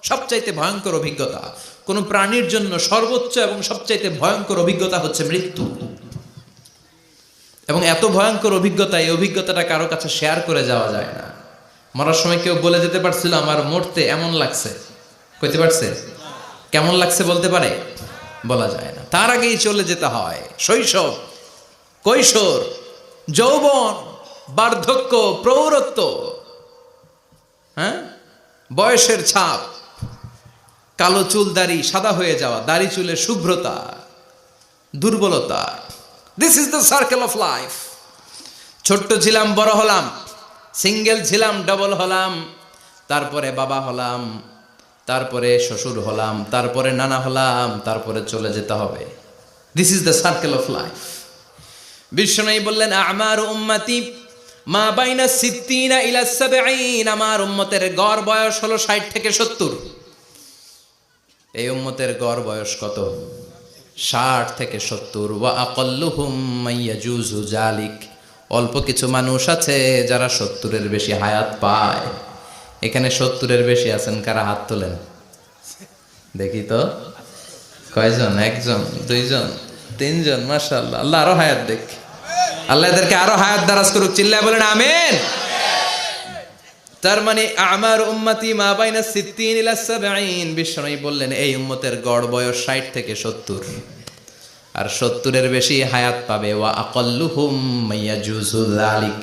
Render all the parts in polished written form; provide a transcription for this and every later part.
সবচাইতে ভয়ঙ্কর অভিজ্ঞতা, কোন প্রাণীর জন্য সর্বোচ্চ এবং সবচাইতে ভয়ঙ্কর অভিজ্ঞতা হচ্ছে মৃত্যু। এবং এত ভয়ঙ্কর অভিজ্ঞতা, এই অভিজ্ঞতাটা কারো কাছে শেয়ার করে যাওয়া যায় না। মরার সময় কেউ বলে যেতে পারছিল আমার মরতে এমন লাগছে, কইতে পারছে? কেমন লাগছে বলতে পারে? বলা যায় না। তার আগেই চলে যেতে হয় শৈশব, কৈশোর, যৌবন, বার্ধক্য, প্রৌঢ়ত্ব, হ্যাঁ, বয়সের ছাপ, কালো চুল দাড়ি সাদা হয়ে যাওয়া, দাড়ি চুলের শুভ্রতা, দুর্বলতা। This is the circle of life. ছোট্ট ছিলাম, বড় হলাম, সিঙ্গেল ছিলাম, ডাবল হলাম, তারপরে বাবা হলাম, তারপরে শ্বশুর হলাম, তারপরে নানা হলাম, তারপরে চলে যেতে হবে। This is the circle of life. বিশ্বনবী বললেন আমার উম্মতি মা বাইনা সিত্তিনা ইলা সাবঈন, আমার উম্মতের গড় বয়স হলো 60 থেকে 70। এই উম্মতের গড় বয়স কত? 60 থেকে 70। ওয়া আকাল্লুহুম মাইয়াজুজু জালিক, অল্প কিছু মানুষ আছে যারা 70-এর বেশি হায়াত পায়। এখানে 70-এর বেশি আছেন কারা? হাত তোলেন দেখি তো। কয়জন? একজন, দুইজন, তিনজন। মাশাআল্লাহ, আল্লাহ আরো হায়াত দেখ, আল্লাহ এদেরকে আরো হায়াত দারাজ করুক। চিল্লায় বলেন আমিন। তার মানে আমার উম্মতি মা বাইনা সিত্তিন ইলা সাবঈন, বিশ্বনবী বললেন এই উম্মতের গড় বয়স 60 থেকে 70, আর 70-এর বেশি হায়াত পাবে। ওয়া আকাল্লুহুম মাইয়াজুজু যালিক,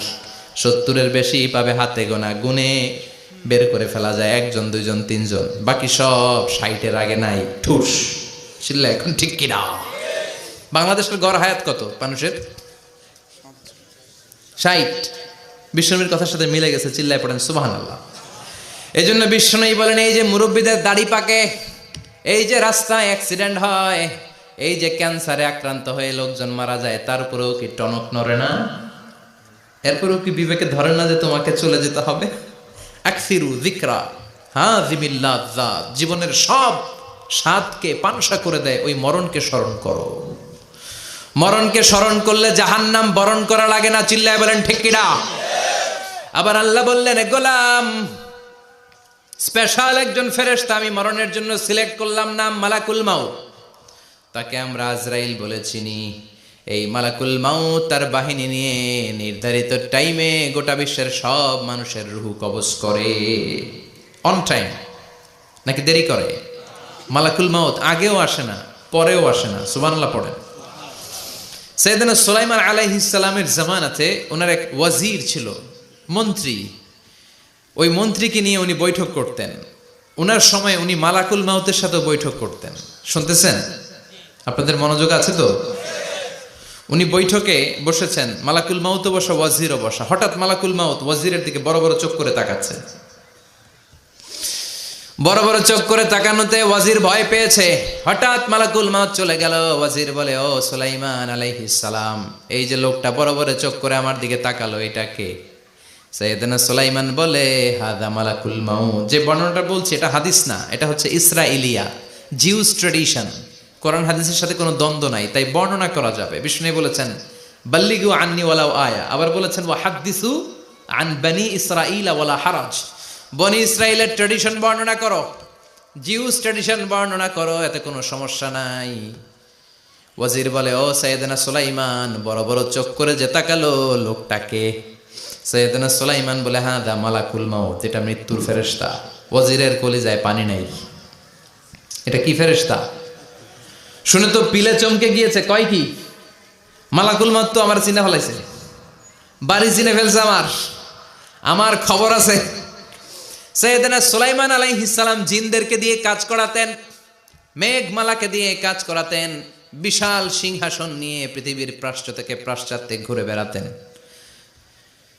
70-এর বেশি পাবে হাতে গোনা, গুনে বের করে ফেলা যায় একজন, দুইজন, তিনজন, বাকি সব 60-এর আগে নাই। ঠুস চিল্লা এখন ঠিক কিনা? বাংলাদেশের গড় হায়াত কত মানুষের? 60। বিশ্বনবীর কথার সাথে মিলে গেছে, চিল্লায় পড়েন সুবহানাল্লাহ। এই জন্য বিশ্বনবী বলেন এই যে মুরব্বীদের দাড়ি পাকে, এই যে রাস্তায় অ্যাক্সিডেন্ট হয়, এই যে ক্যান্সারে আক্রান্ত হয়ে লোকজন মারা যায়, তারপরেও কি টনক নড়ে না? এরপরেও কি বিবেকে ধরে না যে তোমাকে চলে যেতে হবে? আকসিরু যিকরা হাযিমিল লাযযাত, জীবনের সব স্বাদকে পানসা করে দেয় ওই মরণকে স্মরণ করো। মরণকে স্মরণ করলে জাহান্নাম বরণ করা লাগে না। চিল্লায় বলেন ঠিক কিনা? আবার আল্লাহ বললেন গোলাম, স্পেশাল একজন ফেরেশতা আমি মরণের জন্য সিলেক্ট করলাম, নাম মালাকুল মাউত। তাকে আমরা আজরাইল বলে চিনি। এই মালাকুল মাউত তার বাহিনী নিয়ে নির্ধারিত টাইমে গোটা বিশ্বের সব মানুষের রূহ কবজ করে। অন টাইম নাকি দেরি করে? মালাকুল মাউত আগেও আসে না, পরেও আসে না। সুবহানাল্লাহ পড়েন। সাইয়েদনা সুলাইমান আলাইহিস সালামের জামানাতে ওনার এক ওয়াজির ছিল, মন্ত্রী। ওই মন্ত্রীকে নিয়ে উনি বৈঠক করতেন। ওনার সময় উনি মালাকুল মাউতের সাথে বৈঠক করতেন। শুনতেছেন? আপনাদের মনোযোগ আছে তো? উনি বৈঠকে বসেছেন, মালাকুল মাউতও বসা, ওয়াজিরও বসা। হঠাৎ মালাকুল মাউত ওয়াজিরের দিকে বড় বড় চোখ করে তাকাচ্ছে। বড় বড় চোখ করে তাকানোতে ওয়াজির ভয় পেয়েছে। হঠাৎ মালাকুল মাউত চলে গেল। ওয়াজির বলে ও সুলাইমান আলাইহিস সালাম, এই যে লোকটা বড় বড় চোখ করে আমার দিকে তাকালো, এটা কে? সাইয়েদনা সুলাইমান বলে হাদা মালাকুল মাউত। যে বর্ণনাটা বলছি এটা হাদিস না, এটা হচ্ছে ইসরাইলিয়া, জিউস ট্র্যাডিশন। কোরআন হাদিসের সাথে কোনো দ্বন্দ্ব নাই, তাই বর্ণনা করা যাবে। বিষ্ণু বলেছেন বাল্লিগু আন্নি ওয়ালাউ আয়া, আবার বলেছেন ওয়া হাদ্দিসু আন বনি ইসরাইল ওয়ালা হারাজ, বনি ইসরাইলের ট্র্যাডিশন বর্ণনা করো, জিউস ট্র্যাডিশন বর্ণনা করো, এতে কোনো সমস্যা নাই। ওয়াজির বলে ও সাইয়েদনা সুলাইমান, বড় বড় চোখ করে যে তাকালো লোকটাকে? সাইয়েদনা সুলাইমান বলে হাদা মালাকুল মাউত, এটা মৃত্যুর ফেরেশতা। ওয়াজিরের কলিজায় পানি নেই। এটা কি ফেরেশতা? শুনে তো পিলে চমকে গিয়েছে। কয় কি? মালাকুল মাউত তো আমার চিনে ফেলাইছে, বাড়ি চিনে ফেলছে, আমার খবর আছে। সাইয়েদনা সুলাইমান আলাইহিস সালাম জিনদেরকে দিয়ে কাজ করাতেন, মেঘমালাকে দিয়ে কাজ করাতেন, বিশাল সিংহাসন নিয়ে পৃথিবীর প্রাচ্য থেকে পাশ্চাত্যে ঘুরে বেড়াতেন।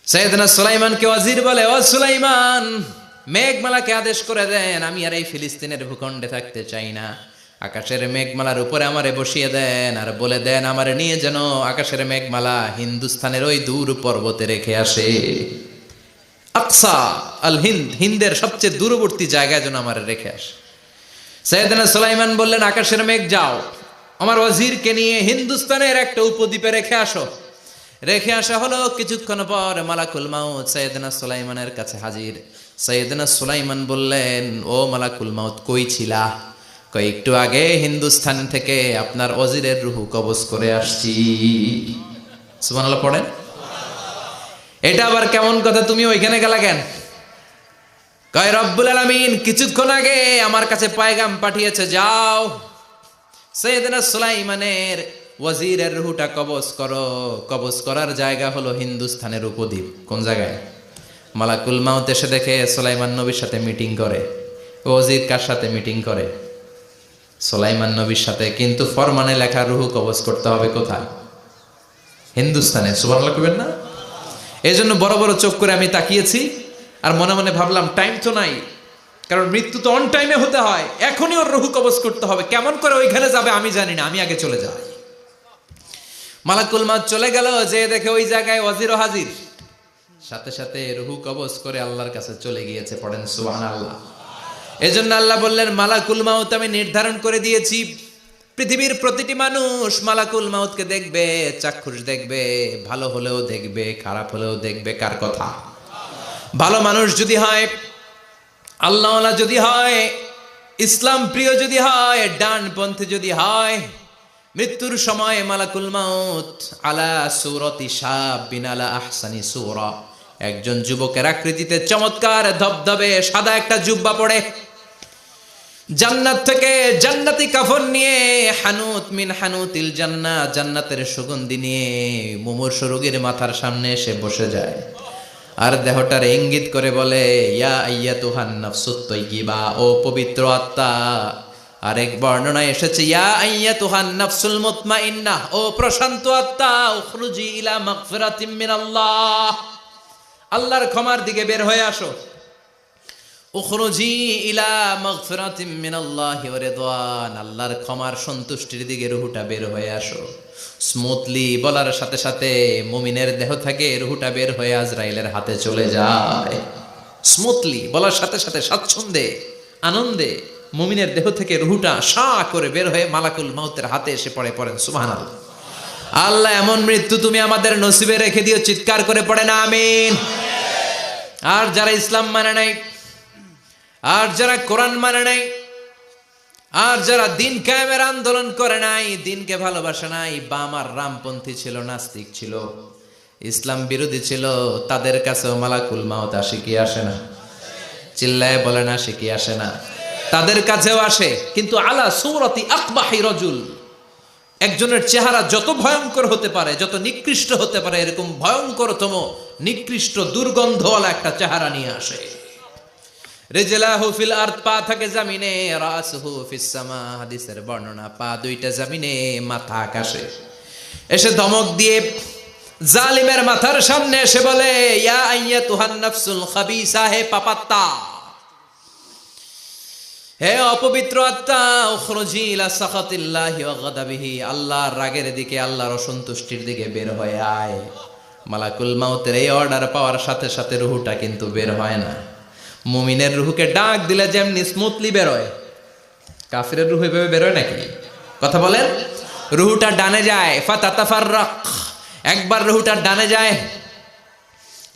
সাইয়েদনা সুলাইমানকে ওয়াজির বলে ও সুলাইমান, মেঘমালাকে আদেশ করে দেন আমি আর এই ফিলিস্তিনের ভূখণ্ডে থাকতে চাই না। আকাশের মেঘমালার উপরে আমারে বসিয়ে দেন, আর বলে দেন আমারে নিয়ে যেন আকাশের মেঘমালা হিন্দুস্তানের ওই দূর পর্বতে রেখে আসে। আকসা আল হিন্দ, হিন্দের সবচেয়ে দূরবর্তী জায়গায় যেন আমার রেখে আসে। সাইয়েদনা সুলাইমান বললেন আকাশের মেঘ যাও, আমার ওয়াজিরকে নিয়ে হিন্দুস্তানের একটা উপদ্বীপে রেখে আসো। রেখে আসা হলো। কিছুক্ষণ পর মালাকুল মাউত সাইয়েদনা সুলাইমানের কাছে হাজির। সাইয়েদনা সুলাইমান বললেন, ও মালাকুল মাউত কই ছিলা? কই একটু আগে হিন্দুস্তান থেকে আপনার ওজিরের রুহু কবজ করে আসছি। সুবহানাল্লাহ পড়েন। এটা আবার কেমন কথা, তুমি ওইখানে গেলা কেন? কয় রব্বুল আলামিন কিছুক্ষণ আগে আমার কাছে পায়গাম পাঠিয়েছে, যাও সাইয়েদনা সুলাইমানের ওয়াজিরের রুহুটা কবজ করো। কবজ করার জায়গা হলো হিন্দুস্তানের উপদ্বীপ। কোন জায়গায়? মালাকুল মাউত এসে দেখে সুলাইমান নবীর সাথে মিটিং করে। ওয়াজির কার সাথে মিটিং করে? সুলাইমান নবীর সাথে। কিন্তু ফরমানে লেখা রুহু কবজ করতে হবে কোথায়? হিন্দুস্তানে। সুবহানাল্লাহ কইবেন না? এই জন্য বড় বড় চোখ করে আমি তাকিয়েছি আর মনে মনে ভাবলাম টাইম তো নাই, কারণ মৃত্যু তো অন টাইমে হতে হয়, এখনই ওর রুহু কবজ করতে হবে। কেমন করে ওইখানে যাবে আমি জানি না, আমি আগে চলে যাই। মালাকুল মাউত চলে গেল, যে দেখে ওই জায়গায় ওয়াজিরও হাজির। সাথে সাথে রুহু কবজ করে আল্লাহর কাছে চলে গিয়েছে। পড়েন সুবহানাল্লাহ। এজন্য আল্লাহ বললেন, মালাকুল মাউত আমি নির্ধারণ করে দিয়েছি, পৃথিবীর প্রতিটি মানুষ মালাকুল মাউতকে দেখবে, চাক্ষুষ দেখবে, ভালো হলেও দেখবে, খারাপ হলেও দেখবে। কার কথা? ভালো মানুষ যদি হয়, আল্লাহওয়ালা যদি হয়, ইসলাম প্রিয় যদি হয়, ডানপন্থী যদি হয়, মৃত্যুর সময় মালাকুল মাউত আলা সূরাতি শাবিন আলা আহসানি সূরা, একজন যুবকের আকৃতিতে চমৎকার ধবধবে সাদা একটা জুব্বা পরে, জান্নাত থেকে জান্নাতি কাফন নিয়ে, হানুত মিন হানুতিল জান্নাত, জান্নাতের সুগন্ধি নিয়ে মুমূর্ষু রোগীর মাথার সামনে এসে বসে যায় আর দেহটার ইঙ্গিত করে বলে, ইয়া আইয়াতুহান নাফসুত তাইয়্যিবা, ও পবিত্র আত্মা। আরেক বর্ণনায় এসেছে, ইয়া আইয়াতুহান নাফসুল মুতমাইন্নাহ, ও প্রশান্ত আত্মা, উখরুজি ইলা মাগফিরাতিম মিনাল্লাহ, আল্লাহর ক্ষমার দিকে বের হয়ে আসো। উখরুজি ইলা মাগফিরাতিম মিনাল্লাহি ওয়া রিদওয়ান, আল্লাহর ক্ষমার সন্তুষ্টির দিকে রুহুটা বের হয়ে আসো। স্মুথলি বলার সাথে সাথে মুমিনের দেহ থেকে রুহুটা বের হয়ে আজরাইলের হাতে চলে যায়। স্মুথলি বলার সাথে সাথে স্বাচ্ছন্দ্যে আনন্দে মুমিনের দেহ থেকে রুহুটা সা করে বের হয়ে মালাকুল মাউতের হাতে এসে পড়ে। পড়েন সুবহানাল্লাহ। আল্লাহ এমন মৃত্যু তুমি আমাদের নসিবে রেখে দিও, চিৎকার করে পড়েন আমিন। আর যারা ইসলাম মানে নাই, আর যারা কোরআন মানে নাই, আর যারা দিন কায়েমের আন্দোলন করে নাই, দিনকে ভালোবাসে নাই, বাম আর রামপন্থী ছিল, নাস্তিক ছিল, ইসলাম বিরোধী ছিল, তাদের কাছেও মালাকুল মাউত আসে কি আসে না? চিল্লায় বলেন আসে কি আসে না? তাদের কাছেও আসে, কিন্তু আলা সূরাতি আকবাহি রাজুল, একজনের চেহারা যত ভয়ঙ্কর হতে পারে, যত নিকৃষ্ট হতে পারে, এরকম ভয়ঙ্করতম নিকৃষ্ট দুর্গন্ধওয়ালা একটা চেহারা নিয়ে আসে। রিজলাহু ফিল আরদ, পা থাকে জমিনে, রাসুহু ফিস সামা, হাদিসের বর্ণনা, পা দুইটা জমিনে, মাথা আকাশে। এসে ধমক দিয়ে জালিমের মাথার সামনে এসে বলে, ইয়া আইয়াতুহান নাফসুল খাবিসা, হে পাপাত্তা, হে অপবিত্র আত্মা, উখরুজি ইলা সাখাতিল্লাহি ওয়া গাদাবিহি, আল্লাহর রাগের দিকে, আল্লাহর অসন্তুষ্টির দিকে বের হয়ে আয়। মালাকুল মাউতের এই অর্ডার পাওয়ার সাথে সাথে রুহুটা কিন্তু বের হয় না। মুমিনের রুহুকে ডাক দিলে যেমনি স্মুথলি বেরোয়, কাফিরের রুহু এভাবে বেরোয় নাকি? কথা বলেন। রুহুটা ডানে যায়, ফাতাতাফাররাক, একবার রুহুটা ডানে যায়,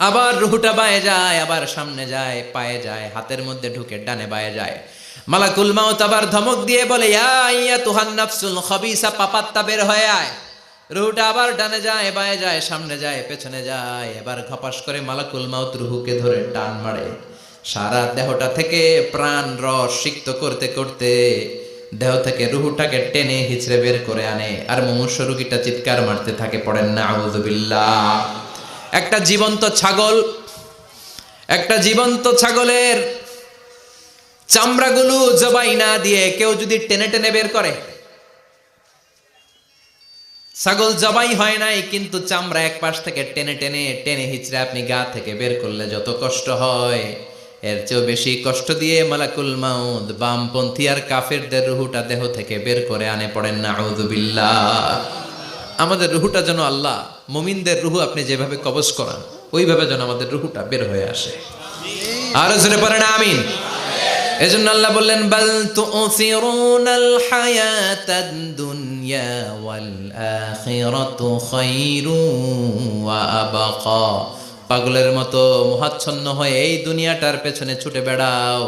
আবার রুহুটা বায়ে যায়, আবার সামনে যায়, পায়ে যায়, হাতের মধ্যে ঢুকে ডানে বায়ে যায়। মালাকুল মাউত আবার ধমক দিয়ে বলে, ইয়া আইয়াতুহান নাফসুল খাবিসা, পাপাত্তা বের হয়ে আয়। রুহুটা আবার ডানে যায়, বায়ে যায়, সামনে যায়, পেছনে যায়। এবার ঘপাস করে মালাকুল মাউত রুহুকে ধরে টান মারে। সারা দেহটা থেকে প্রাণ রস সিক্ত করতে করতে দেহ থেকে রুহুটাকে টেনে হিচড়ে বের করে আনে। আর মুমূর্ষু রোগীটা চিৎকার মারতে থাকে। পড়েন না আউযু বিল্লাহ। একটা জীবন্ত ছাগলের চামড়াগুলো জবাই না দিয়ে কেউ যদি টেনে টেনে বের করে, ছাগল জবাই হয় নাই কিন্তু চামড়া এক পাশ থেকে টেনে টেনে টেনে হিচড়ে আপনি গা থেকে বের করলে যত কষ্ট হয়, এর চেয়েও বেশি কষ্ট দিয়ে মালাকুল মাউত বামপন্থী আর কাফেরদের রুহুটা দেহ থেকে বের করে আনে। পড়েন না আউযু বিল্লাহ। আমাদের রুহুটা যেন আল্লাহ মুমিনদের রুহু আপনি যেভাবে কবজ করান, ওইভাবে যেন আমাদের রুহুটা বের হয়ে আসে। আর জোরে পড়েন আমিন। এজন্য আল্লাহ বললেন, বাল তুসিরুনাল হায়াতাদ দুনিয়া ওয়াল আখিরাতু খায়রুন ওয়া আবকা পাগলের মতো মোহাচ্ছন্ন হয়ে এই দুনিয়াটার পেছনে ছুটে বেড়াও।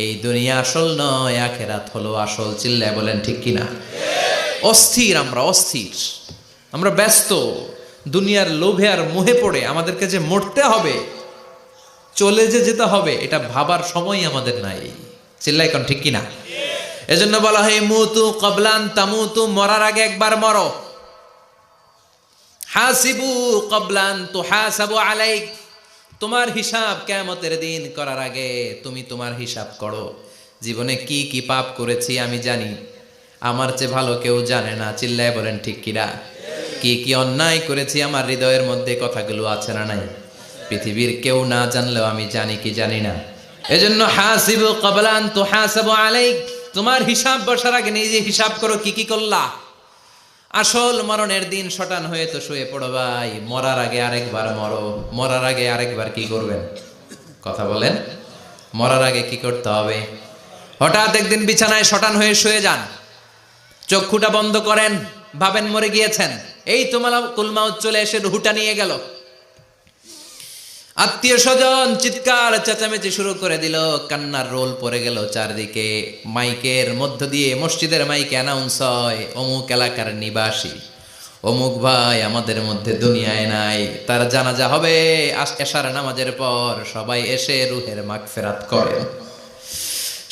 এই দুনিয়া আসল নয়, আখেরাত হলো আসল। চিল্লায় বলেন ঠিক কিনা? অস্থির, আমরা অস্থির, আমরা ব্যস্ত দুনিয়ার লোভে আর মোহে পড়ে আমাদেরকে যে মরতে হবে, চলে যে যেতে হবে, এটা ভাবার সময় আমাদের নাই। চিল্লাই কোন ঠিক কিনা? এজন্য বলা হয় মুতু ক্বাবলান তামুতু, মরার আগে একবার মরো। হাসিবু ক্বাবলান তুহাসাবু আলাইক, তোমার হিসাব কিয়ামতের দিন করার আগে তুমি তোমার হিসাব করো। জীবনে কি কি পাপ করেছি আমি জানি, আমার চেয়ে ভালো কেউ জানে না। চিল্লায় বলেন ঠিক কিনা? কি কি অন্যায় করেছি আমার হৃদয়ের মধ্যে কথাগুলো আছে না নাই? পৃথিবীর কেউ না জানলেও আমি জানি কি জানি না। এজন্য হাসিবু ক্বাবলান তুহাসাবু আলাইক, তোমার হিসাব বসার আগে নিজে হিসাব করো কি কি করলা। আসল মরণের দিন শটান হয়ে তো শুয়ে পড়ো ভাই, মরার আগে আরেকবার মরো। মরার আগে আরেকবার কি করবেন? কথা বলেন, মরার আগে কি করতে হবে? হঠাৎ একদিন বিছানায় শটান হয়ে শুয়ে যান, চক্ষুটা বন্ধ করেন, ভাবেন মরে গিয়েছেন। এই তো মালাকুল মাউত চলে এসে রুহুটা নিয়ে গেল। আত্মীয় স্বজন চিৎকার চেঁচামেচি শুরু করে দিল, কান্নার রোল পড়ে গেল চারদিকে। মাইকের মধ্য দিয়ে, মসজিদের মাইকে অ্যানাউন্স হয়, অমুক এলাকার নিবাসী অমুক ভাই আমাদের মধ্যে দুনিয়ায় নাই, তার জানাজা হবে এশার নামাজের পর। সবাই এসে রুহের মাগফিরাত করেন।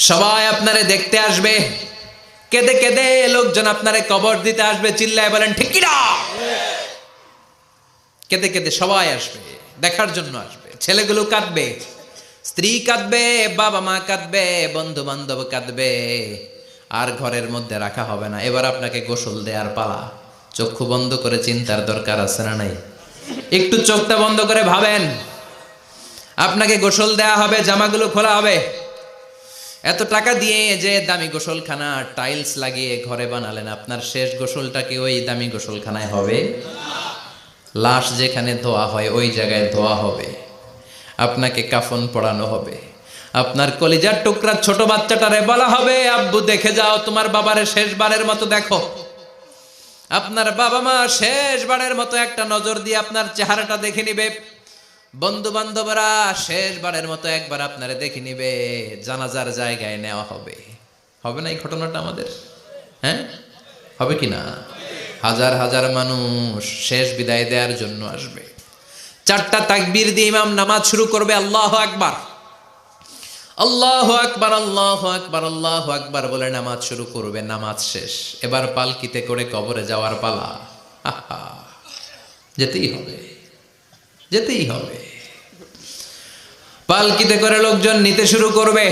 সবাই আপনারে দেখতে আসবে, কেঁদে কেঁদে লোকজন আপনারে কবর দিতে আসবে। চিল্লায় বলেন ঠিক কি না? কেঁদে কেঁদে সবাই আসবে, দেখার জন্য আসবে। ছেলেগুলো কাঁদবে, স্ত্রী কাঁদবে, বাবা মা কাঁদবে, বন্ধু বান্ধব কাঁদবে। আর ঘরের মধ্যে রাখা হবে না। এবার আপনাকে গোসল দেওয়ার পালা। চক্ষু বন্ধ করে চিন্তার দরকার আছে না নাই? একটু চোখটা বন্ধ করে ভাবেন, আপনাকে গোসল দেয়া হবে, জামাগুলো খোলা হবে। এত টাকা দিয়ে যে দামি গোসলখানা টাইলস লাগিয়ে ঘরে বানালেন, আপনার শেষ গোসলটা কি ওই দামি গোসলখানায় হবে? লাশ যেখানে ধোয়া হয় ওই জায়গায় ধোয়া হবে। আপনাকে কাফন পরানো হবে। আপনার কলিজার টুকরা ছোট বাচ্চাটারে বলা হবে, আব্বু দেখে যাও তোমার বাবারে শেষবারের মতো দেখো। আপনার বাবা মা শেষবারের মতো একটা নজর দিয়ে আপনার চেহারাটা দেখে নিবে। বন্ধু বান্ধবরা শেষবারের মতো একবার আপনারে দেখে নিবে। জানাজার জায়গায় নেওয়া হবে। হবে না এই ঘটনাটা আমাদের? হ্যাঁ, হবে কি না? হাজার হাজার মানুষ শেষ বিদায় দেওয়ার জন্য আসবে। চারটা তাকবীর দিয়ে ইমাম নামাজ শুরু করবে। আল্লাহু আকবার, আল্লাহু আকবার, আল্লাহু আকবার, আল্লাহু আকবার বলে নামাজ শুরু করবে। নামাজ শেষ। এবার পালকিতে করে কবরে যাওয়ার পালা। যেতেই হবে, যেতেই হবে। পালকিতে করে লোকজন নিতে শুরু করবে।